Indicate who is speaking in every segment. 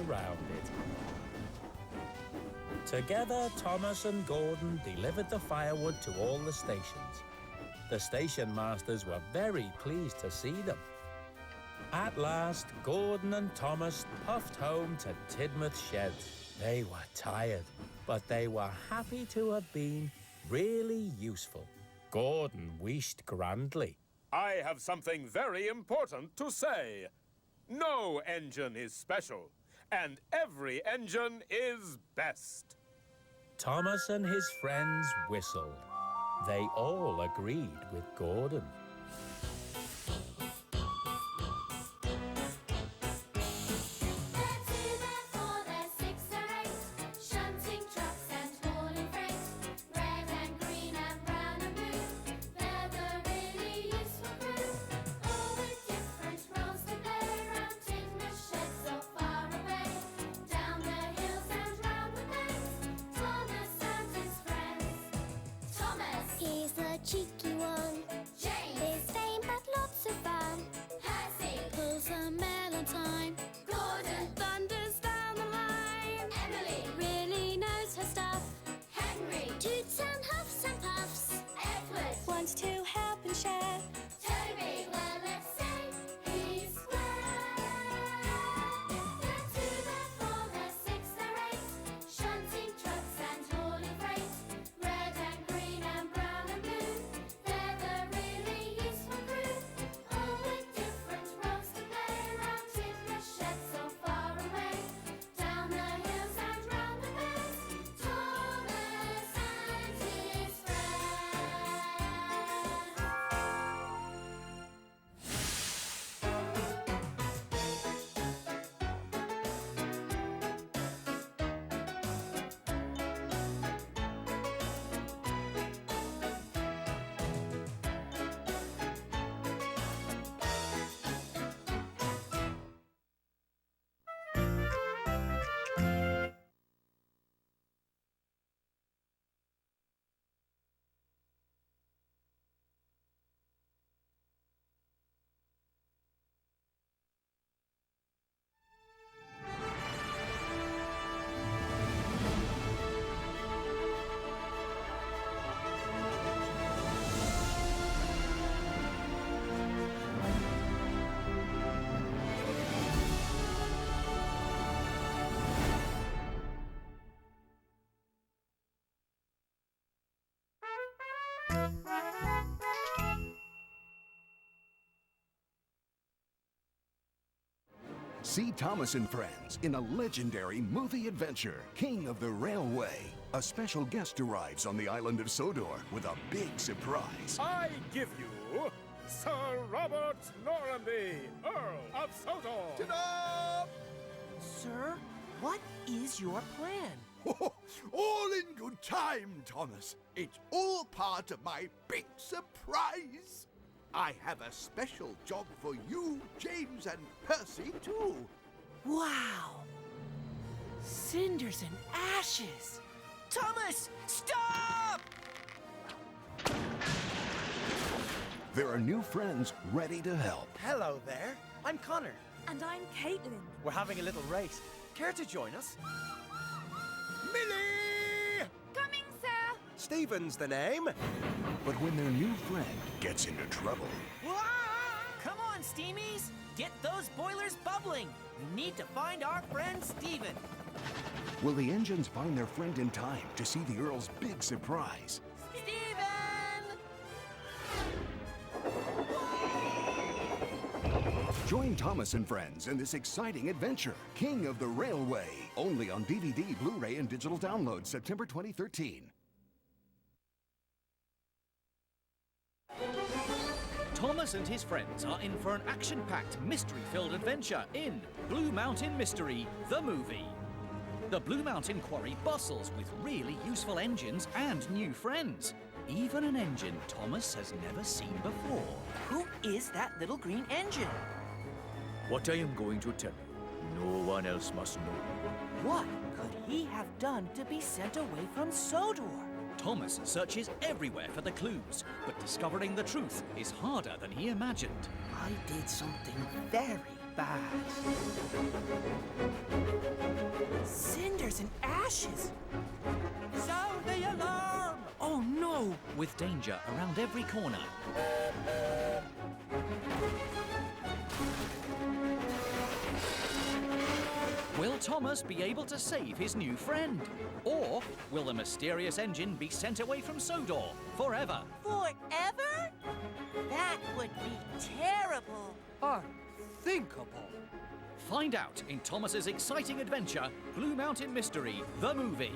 Speaker 1: around it. Together, Thomas and Gordon delivered the firewood to all the stations. The station masters were very pleased to see them. At last, Gordon and Thomas puffed home to Tidmouth Sheds. They were tired, but they were happy to have been really useful. Gordon wished grandly.
Speaker 2: I have something very important to say. No engine is special, and every engine is best.
Speaker 1: Thomas and his friends whistled. They all agreed with Gordon.
Speaker 3: He's the cheeky one.
Speaker 4: James.
Speaker 3: He's vain but lots of fun.
Speaker 4: Percy.
Speaker 3: Pulls a mail on time.
Speaker 4: Gordon.
Speaker 3: Thunders down the line.
Speaker 4: Emily.
Speaker 3: Really knows her stuff.
Speaker 4: Henry.
Speaker 3: Toots and huffs and puffs.
Speaker 4: Edward.
Speaker 3: Wants to help and share.
Speaker 4: Toby. Well, let's say he's square. They're two, they're four, they're six, they're eight. Shunting trucks and hauling freight. Red and green and brown and blue. They're the really useful crew. All with different roles to play. Round Tidmouth Sheds so far away. Down the hills and round the bends. Thomas and his friends.
Speaker 5: See Thomas and Friends in a legendary movie adventure, King of the Railway. A special guest arrives on the island of Sodor with a big surprise.
Speaker 2: I give you Sir Robert Normandy, Earl of Sodor.
Speaker 5: Ta-da!
Speaker 6: Sir, what is your plan?
Speaker 5: All in good time, Thomas. It's all part of my big surprise. I have a special job for you, James and Percy, too.
Speaker 6: Wow! Cinders and ashes! Thomas, stop!
Speaker 5: There are new friends ready to help.
Speaker 7: Hello there. I'm Connor.
Speaker 8: And I'm Caitlin.
Speaker 7: We're having a little race. Care to join us?
Speaker 5: Millie!
Speaker 8: Coming, sir.
Speaker 7: Stephen's the name.
Speaker 5: But when their new friend gets into trouble,
Speaker 6: Come on, Steamies! Get those boilers bubbling! We need to find our friend Stephen.
Speaker 5: will the engines find their friend in time to see the Earl's big surprise?
Speaker 6: Stephen!
Speaker 5: Join Thomas and Friends in this exciting adventure, King of the Railway, only on DVD, Blu-ray, and digital download, September 2013.
Speaker 9: Thomas and his friends are in for an action-packed, mystery-filled adventure in Blue Mountain Mystery, the movie. The Blue Mountain Quarry bustles with really useful engines and new friends. Even an engine Thomas has never seen before.
Speaker 6: Who is that little green engine?
Speaker 9: What I am going to tell you, no one else must know.
Speaker 6: What could he have done to be sent away from Sodor?
Speaker 9: Thomas searches everywhere for the clues, but discovering the truth is harder than he imagined.
Speaker 6: I did something very bad. flashes.
Speaker 9: Sound the alarm! Oh no! With danger around every corner. Will Thomas be able to save his new friend? Or will the mysterious engine be sent away from Sodor forever?
Speaker 6: Forever? That would be terrible.
Speaker 9: Unthinkable. Find out in Thomas's exciting adventure, Blue Mountain Mystery, the movie.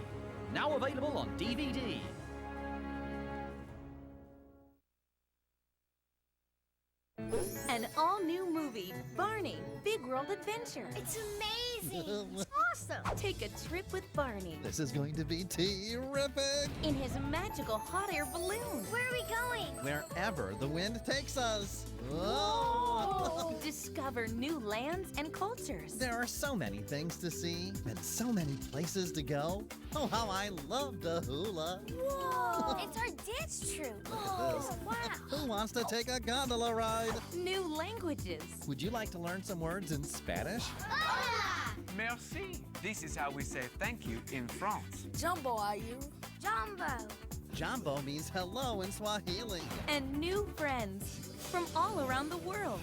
Speaker 9: Now available on DVD.
Speaker 10: An all-new movie, Barney, Big World Adventure.
Speaker 4: It's amazing. It's awesome.
Speaker 10: Take a trip with Barney
Speaker 11: This is going to be terrific!
Speaker 10: in his magical hot air balloon.
Speaker 4: Where are we going?
Speaker 11: Wherever the wind takes us. Whoa!
Speaker 10: Discover new lands and cultures.
Speaker 11: There are so many things to see and so many places to go. Oh, how I love the hula.
Speaker 4: Whoa! It's our dance troupe.
Speaker 11: Look at this.
Speaker 4: Wow.
Speaker 11: Who wants to take a gondola ride?
Speaker 10: New languages.
Speaker 11: Would you like to learn some words in Spanish?
Speaker 4: Hola!
Speaker 12: Merci. This is how we say thank you in France.
Speaker 3: Jumbo, are you?
Speaker 4: Jumbo.
Speaker 11: Jambo means hello in Swahili.
Speaker 10: And new friends from all around the world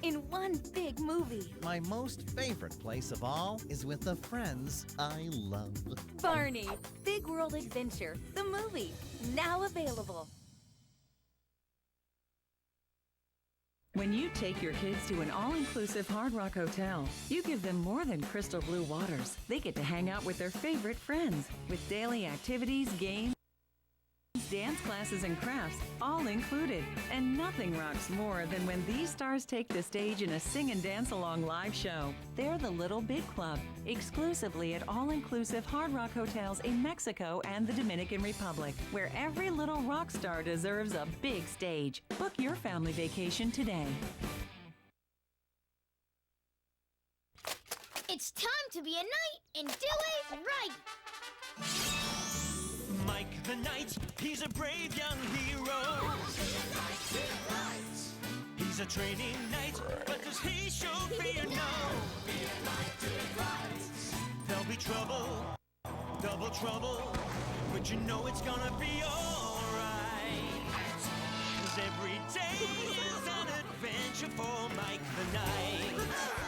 Speaker 10: in one big movie.
Speaker 11: My most favorite place of all is with the friends I love.
Speaker 10: Barney, Big World Adventure, the movie, now available.
Speaker 13: When you take your kids to an all-inclusive Hard Rock hotel, you give them more than crystal blue waters. They get to hang out with their favorite friends with daily activities, games, dance classes, and crafts, all included. And nothing rocks more than when these stars take the stage in a sing and dance along live show. They're the Little Big Club, exclusively at all-inclusive Hard Rock hotels in Mexico and the Dominican Republic, where every little rock star deserves a big stage. Book your family vacation today.
Speaker 4: It's time to be a knight and do it right.
Speaker 6: Mike the Knight, he's a brave young hero. He's a training knight, but does he show fear? No. There'll be trouble, double trouble, but you know it's gonna be alright. 'Cause every day is an adventure for Mike the Knight.